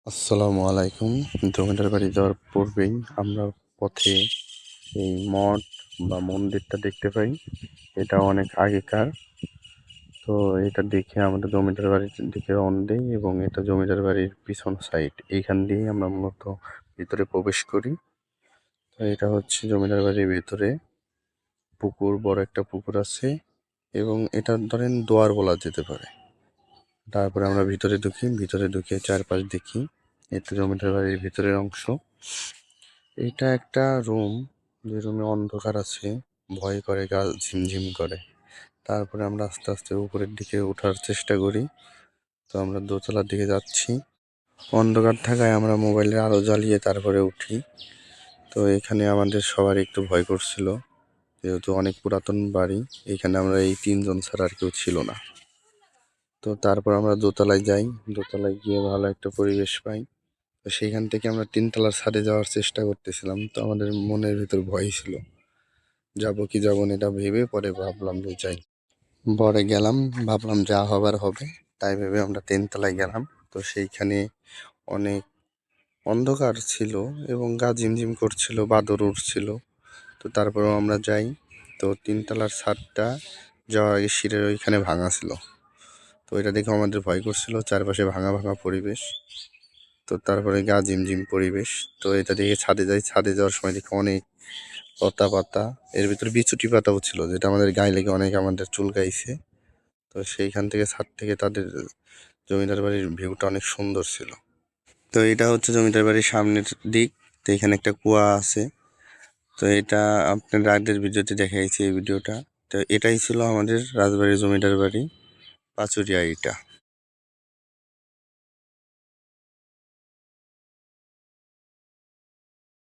আসসালামু আলাইকুম। জমিদার বাড়ি যাওয়ার পূর্বেই আমরা পথে এই মঠ বা মন্দিরটা দেখতে পাই। এটা অনেক আগেকার। তো এটা দেখে আমরা জমিদার বাড়ির দিকে রওনা দেই এবং এটা জমিদার বাড়ির পিছন সাইড। এইখান দিয়েই আমরা মূলত ভিতরে প্রবেশ করি। তো এটা হচ্ছে জমিদার বাড়ির ভেতরে পুকুর, বড় একটা পুকুর আছে এবং এটা ধরেন দোয়ার বলা যেতে পারে। তারপরে আমরা ভিতরে ঢুকি, ভিতরে ঢুকে চারপাশ দেখি। এটা জমিদার বাড়ির ভিতরের অংশ। এটা একটা রুম, যে রুমে অন্ধকার আছে, ভয় করে, গা ঝিমঝিম করে। তারপরে আমরা আস্তে আস্তে উপরের দিকে ওঠার চেষ্টা করি। তো আমরা দোতলার দিকে যাচ্ছি। অন্ধকার থাকায় আমরা মোবাইলের আলো জ্বালিয়ে তারপরে উঠি। তো এখানে আমাদের সবার একটু ভয় করছিল, যেহেতু অনেক পুরাতন বাড়ি। এখানে আমরা এই তিনজন ছাড়া আর কেউ ছিল না। তো তারপর আমরা দোতলায় যাই। দোতলায় গিয়ে ভালো একটা পরিবেশ পাই। তো সেইখান থেকে আমরা তিনতলার ছাদে যাওয়ার চেষ্টা করতেছিলাম। তো আমাদের মনের ভিতর ভয় ছিল, যাবো কি যাবো না এটা ভেবে পরে ভাবলাম যে যাই। পরে গেলাম, ভাবলাম যা হবার হবে, তাই ভেবে আমরা তিনতলায় গেলাম। তো সেইখানে অনেক অন্ধকার ছিল এবং গা ঝিমঝিম করছিল, বাদর উঠছিল। তো তারপরেও আমরা যাই। তো তিনতলার ছাদটা যাওয়ার আগে সিঁড়ির ওইখানে ভাঙা ছিল। তো এটা দেখে আমাদের ভয় করছিল, চারপাশে ভাঙা ভাঙা পরিবেশ। তো তারপরে গা ঝিমঝিম পরিবেশ। তো এটা দেখে ছাদে যাই। ছাদে যাওয়ার সময় দেখি অনেক লতা পাতা, এর ভিতরে বিচুটি পাতাও ছিল, যেটা আমাদের গায়ে লেগে অনেক আমাদের চুলকাইছে। তো সেইখান থেকে, ছাদ থেকে তাদের জমিদার বাড়ির ভিউটা অনেক সুন্দর ছিল। তো এটা হচ্ছে জমিদার বাড়ির সামনের দিক। তো এখানে একটা কুয়া আছে। তো এটা আপনার আগের ভিডিওতে দেখাইছি, এই ভিডিওটা। তো এটাই ছিল আমাদের রাজবাড়ির জমিদার বাড়ি, পাচুরিয়া এটা।